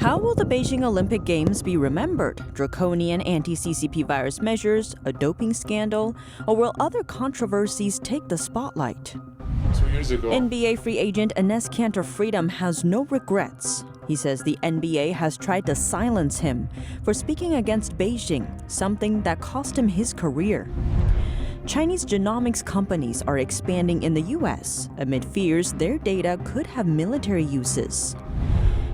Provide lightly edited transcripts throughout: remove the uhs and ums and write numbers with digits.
How will the Beijing Olympic Games be remembered? Draconian anti-CCP-virus measures, a doping scandal, or will other controversies take the spotlight? 2 years ago, NBA free agent Enes Kanter Freedom has no regrets. He says the NBA has tried to silence him for speaking against Beijing, something that cost him his career. Chinese genomics companies are expanding in the U.S. amid fears their data could have military uses.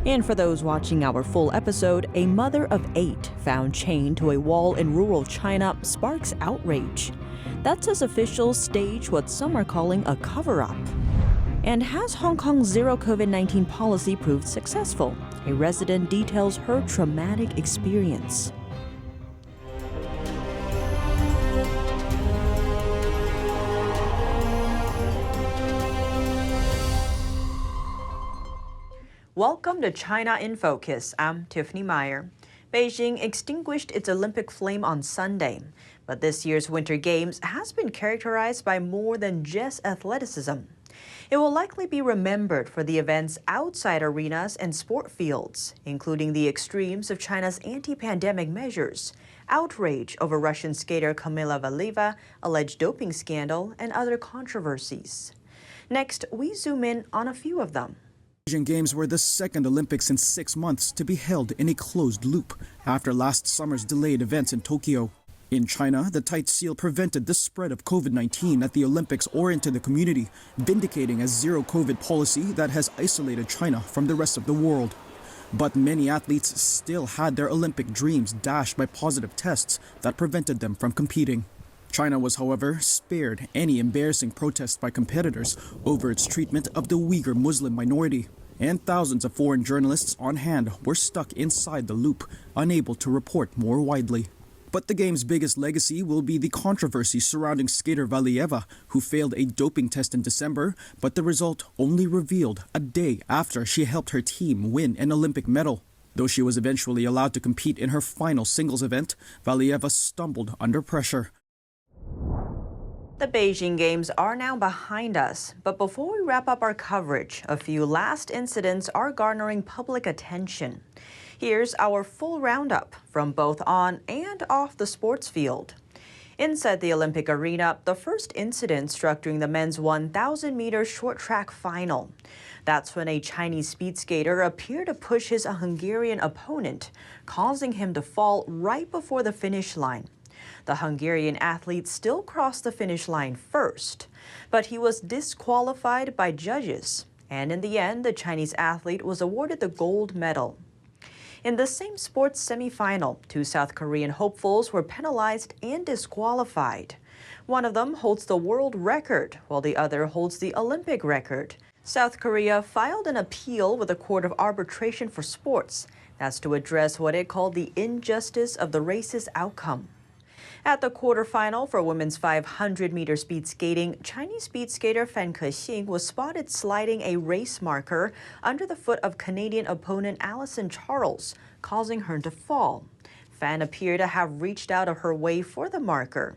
And for those watching our full episode, a mother of 8 found chained to a wall in rural China sparks outrage. That's as officials stage what some are calling a cover-up. And has Hong Kong's zero COVID-19 policy proved successful? A resident details her traumatic experience. Welcome to China in Focus. I'm Tiffany Meyer. Beijing extinguished its Olympic flame on Sunday, but this year's Winter Games has been characterized by more than just athleticism. It will likely be remembered for the events outside arenas and sport fields, including the extremes of China's anti-pandemic measures, outrage over Russian skater Kamila Valieva, alleged doping scandal, and other controversies. Next, we zoom in on a few of them. Beijing Games were the second Olympics in 6 months to be held in a closed loop after last summer's delayed events in Tokyo. In China, the tight seal prevented the spread of COVID-19 at the Olympics or into the community, vindicating a zero-COVID policy that has isolated China from the rest of the world. But many athletes still had their Olympic dreams dashed by positive tests that prevented them from competing. China was, however, spared any embarrassing protests by competitors over its treatment of the Uyghur Muslim minority, and thousands of foreign journalists on hand were stuck inside the loop, unable to report more widely. But the game's biggest legacy will be the controversy surrounding skater Valieva, who failed a doping test in December, but the result only revealed a day after she helped her team win an Olympic medal. Though she was eventually allowed to compete in her final singles event, Valieva stumbled under pressure. The Beijing Games are now behind us, but before we wrap up our coverage, a few last incidents are garnering public attention. Here's our full roundup from both on and off the sports field. Inside the Olympic arena, the first incident struck during the men's 1,000-meter short track final. That's when a Chinese speed skater appeared to push his Hungarian opponent, causing him to fall right before the finish line. The Hungarian athlete still crossed the finish line first, but he was disqualified by judges. And in the end, the Chinese athlete was awarded the gold medal. In the same sports semifinal, 2 South Korean hopefuls were penalized and disqualified. One of them holds the world record, while the other holds the Olympic record. South Korea filed an appeal with the Court of Arbitration for Sports. That's to address what it called the injustice of the race's outcome. At the quarterfinal for women's 500-meter speed skating, Chinese speed skater Fan Kexing was spotted sliding a race marker under the foot of Canadian opponent Allison Charles, causing her to fall. Fan appeared to have reached out of her way for the marker.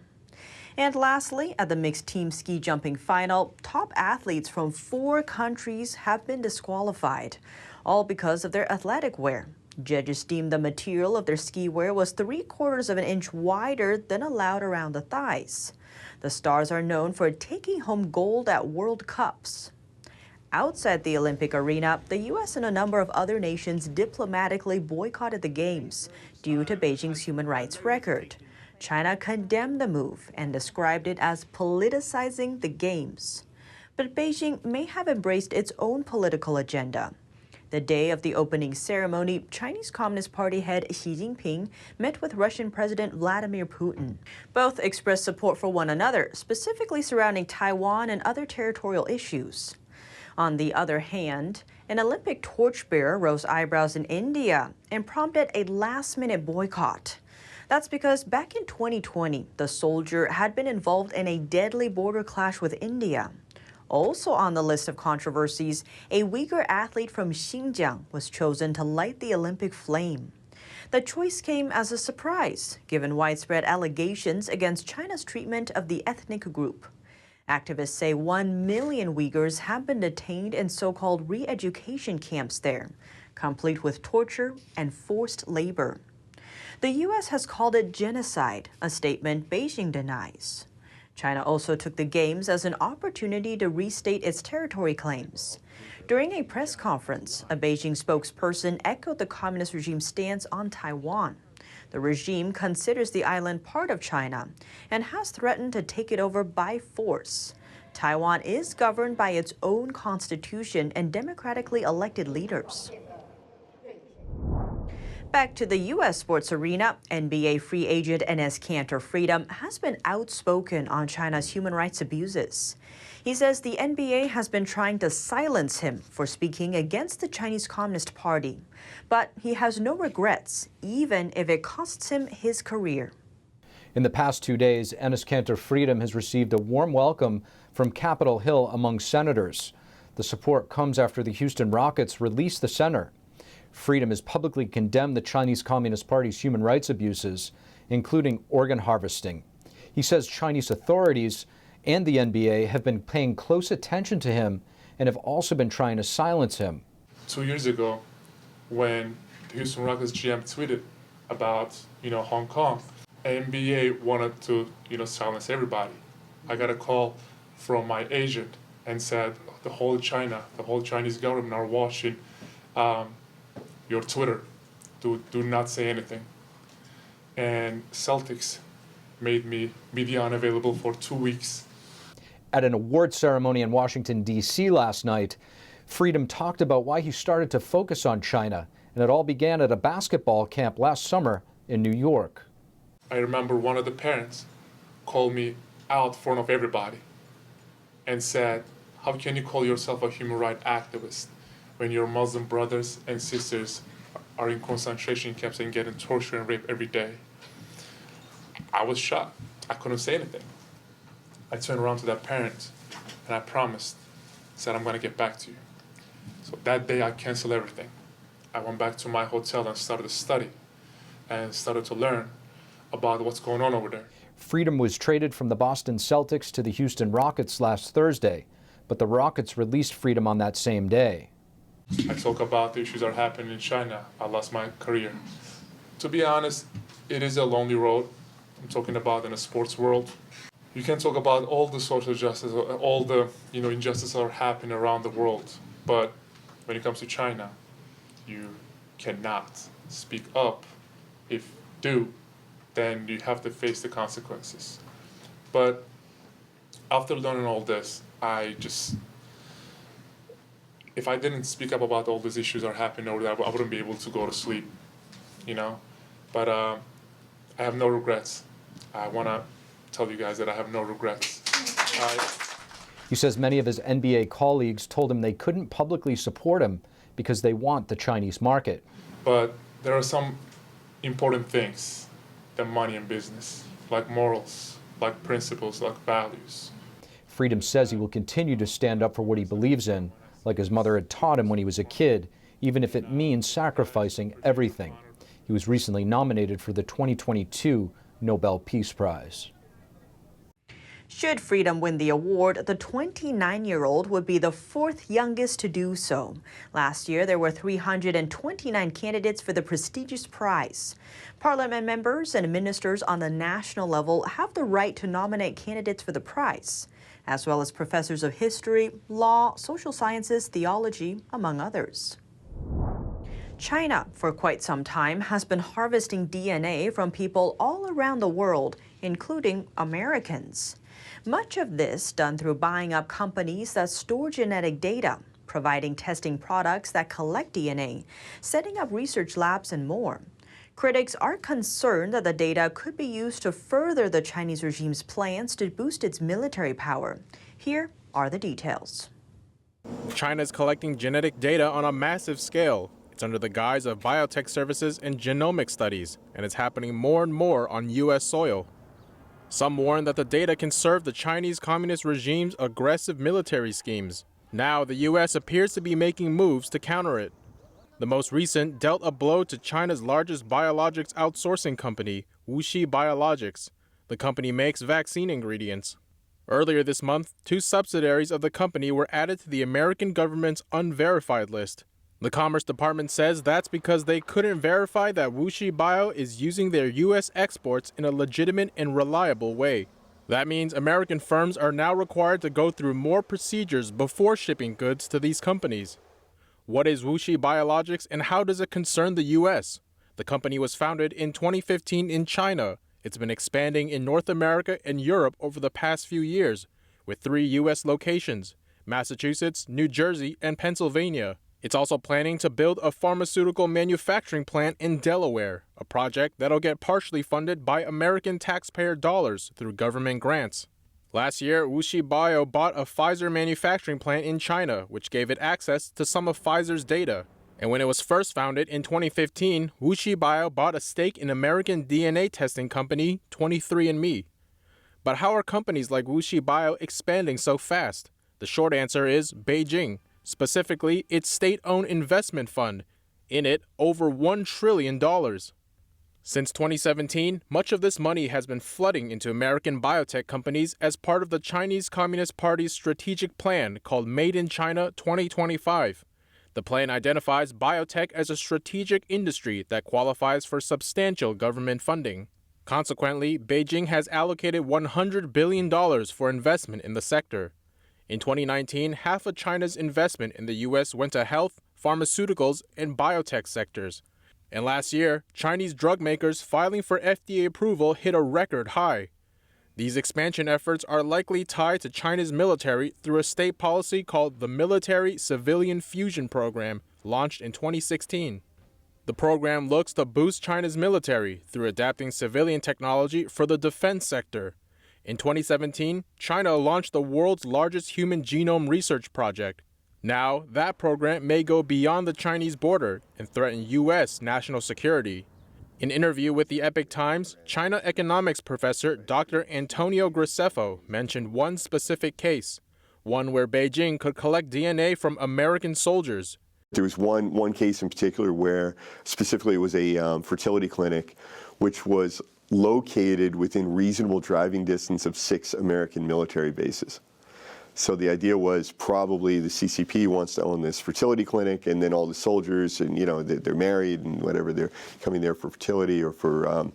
And lastly, at the mixed team ski jumping final, top athletes from 4 countries have been disqualified, all because of their athletic wear. Judges deemed the material of their ski wear was 3/4 of an inch wider than allowed around the thighs. The stars are known for taking home gold at World Cups. Outside the Olympic arena, the U.S. and a number of other nations diplomatically boycotted the Games due to Beijing's human rights record. China condemned the move and described it as politicizing the Games. But Beijing may have embraced its own political agenda. The day of the opening ceremony, Chinese Communist Party head Xi Jinping met with Russian President Vladimir Putin. Both expressed support for one another, specifically surrounding Taiwan and other territorial issues. On the other hand, an Olympic torchbearer rose eyebrows in India and prompted a last-minute boycott. That's because back in 2020, the soldier had been involved in a deadly border clash with India. Also on the list of controversies, a Uyghur athlete from Xinjiang was chosen to light the Olympic flame. The choice came as a surprise, given widespread allegations against China's treatment of the ethnic group. Activists say 1 million Uyghurs have been detained in so-called re-education camps there. complete with torture and forced labor. The U.S. has called it genocide, a statement Beijing denies. China also took the Games as an opportunity to restate its territory claims. During a press conference, a Beijing spokesperson echoed the communist regime's stance on Taiwan. The regime considers the island part of China and has threatened to take it over by force. Taiwan is governed by its own constitution and democratically elected leaders. Back to the U.S. sports arena, NBA free agent Enes Kanter Freedom has been outspoken on China's human rights abuses. He says the NBA has been trying to silence him for speaking against the Chinese Communist Party. But he has no regrets, even if it costs him his career. In the past 2 days, Enes Kanter Freedom has received a warm welcome from Capitol Hill among senators. The support comes after the Houston Rockets released the center. Freedom has publicly condemned the Chinese Communist Party's human rights abuses, including organ harvesting. He says Chinese authorities and the NBA have been paying close attention to him and have also been trying to silence him. 2 years ago, when the Houston Rockets GM tweeted about, Hong Kong, NBA wanted to, silence everybody. I got a call from my agent and said the whole Chinese government are watching your Twitter. Do not say anything. And Celtics made me media unavailable for 2 weeks. At an award ceremony in Washington, D.C. last night, Freedom talked about why he started to focus on China, and it all began at a basketball camp last summer in New York. I remember one of the parents called me out in front of everybody and said, "How can you call yourself a human rights activist when your Muslim brothers and sisters are in concentration camps and getting tortured and raped every day?" I was shocked. I couldn't say anything. I turned around to that parent and I promised, said, "I'm going to get back to you." So that day I canceled everything. I went back to my hotel and started to study and started to learn about what's going on over there. Freedom was traded from the Boston Celtics to the Houston Rockets last Thursday, but the Rockets released Freedom on that same day. I talk about the issues that are happening in China. I lost my career. To be honest, it is a lonely road. I'm talking about in a sports world. You can talk about all the social justice, all the injustices that are happening around the world, but when it comes to China, you cannot speak up. If you do, then you have to face the consequences. But after learning all this, if I didn't speak up about all these issues that are happening over there, I wouldn't be able to go to sleep, But I have no regrets. I want to tell you guys that I have no regrets. He says many of his NBA colleagues told him they couldn't publicly support him because they want the Chinese market. But there are some important things than money and business, like morals, like principles, like values. Freedom says he will continue to stand up for what he believes in, like his mother had taught him when he was a kid, even if it means sacrificing everything. He was recently nominated for the 2022 Nobel Peace Prize. Should Freedom win the award, the 29-year-old would be the fourth youngest to do so. Last year, there were 329 candidates for the prestigious prize. Parliament members and ministers on the national level have the right to nominate candidates for the prize, as well as professors of history, law, social sciences, theology, among others. China, for quite some time, has been harvesting DNA from people all around the world, including Americans. Much of this done through buying up companies that store genetic data, providing testing products that collect DNA, setting up research labs, and more. Critics are concerned that the data could be used to further the Chinese regime's plans to boost its military power. Here are the details. China is collecting genetic data on a massive scale. It's under the guise of biotech services and genomic studies, and it's happening more and more on U.S. soil. Some warn that the data can serve the Chinese Communist regime's aggressive military schemes. Now, the U.S. appears to be making moves to counter it. The most recent dealt a blow to China's largest biologics outsourcing company, WuXi Biologics. The company makes vaccine ingredients. Earlier this month, 2 subsidiaries of the company were added to the American government's unverified list. The Commerce Department says that's because they couldn't verify that Wuxi Bio is using their U.S. exports in a legitimate and reliable way. That means American firms are now required to go through more procedures before shipping goods to these companies. What is Wuxi Biologics and how does it concern the U.S.? The company was founded in 2015 in China. It's been expanding in North America and Europe over the past few years, with 3 U.S. locations: Massachusetts, New Jersey, and Pennsylvania. It's also planning to build a pharmaceutical manufacturing plant in Delaware, a project that'll get partially funded by American taxpayer dollars through government grants. Last year, Wuxi Bio bought a Pfizer manufacturing plant in China, which gave it access to some of Pfizer's data. And when it was first founded in 2015, Wuxi Bio bought a stake in American DNA testing company 23andMe. But how are companies like Wuxi Bio expanding so fast? The short answer is Beijing. Specifically, its state-owned investment fund. In it, over $1 trillion. Since 2017, much of this money has been flooding into American biotech companies as part of the Chinese Communist Party's strategic plan called Made in China 2025. The plan identifies biotech as a strategic industry that qualifies for substantial government funding. Consequently, Beijing has allocated $100 billion for investment in the sector. In 2019, half of China's investment in the U.S. went to health, pharmaceuticals, and biotech sectors. And last year, Chinese drug makers filing for FDA approval hit a record high. These expansion efforts are likely tied to China's military through a state policy called the Military Civilian Fusion Program, launched in 2016. The program looks to boost China's military through adapting civilian technology for the defense sector. In 2017, China launched the world's largest human genome research project. Now, that program may go beyond the Chinese border and threaten U.S. national security. In an interview with the Epoch Times, China economics professor Dr. Antonio Graceffo mentioned one specific case, one where Beijing could collect DNA from American soldiers. There was one case in particular where specifically it was a fertility clinic which was located within reasonable driving distance of 6 American military bases. So the idea was probably the CCP wants to own this fertility clinic, and then all the soldiers, and they're married and whatever, they're coming there for fertility or for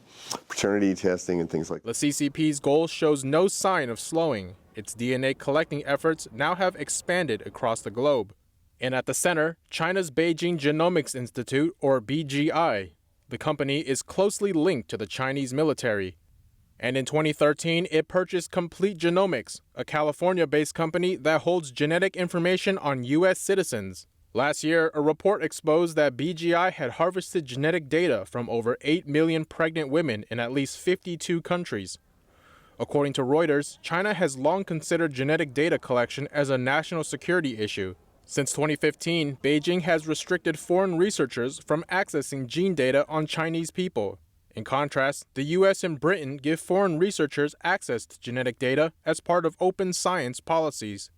paternity testing and things like that. The CCP's goal shows no sign of slowing. Its DNA collecting efforts now have expanded across the globe. And at the center, China's Beijing Genomics Institute, or BGI. The company is closely linked to the Chinese military. And in 2013, it purchased Complete Genomics, a California-based company that holds genetic information on U.S. citizens. Last year, a report exposed that BGI had harvested genetic data from over 8 million pregnant women in at least 52 countries. According to Reuters, China has long considered genetic data collection as a national security issue. Since 2015, Beijing has restricted foreign researchers from accessing gene data on Chinese people. In contrast, the U.S. and Britain give foreign researchers access to genetic data as part of open science policies.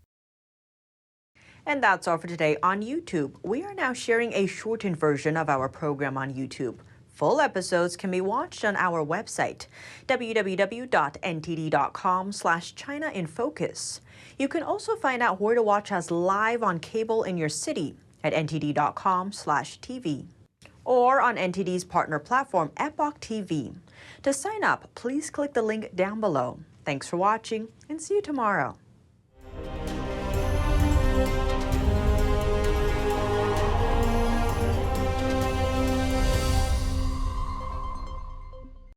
And that's all for today on YouTube. We are now sharing a shortened version of our program on YouTube. Full episodes can be watched on our website, www.ntd.com/ChinaInFocus. You can also find out where to watch us live on cable in your city at ntd.com/TV or on NTD's partner platform, Epoch TV. To sign up, please click the link down below. Thanks for watching and see you tomorrow.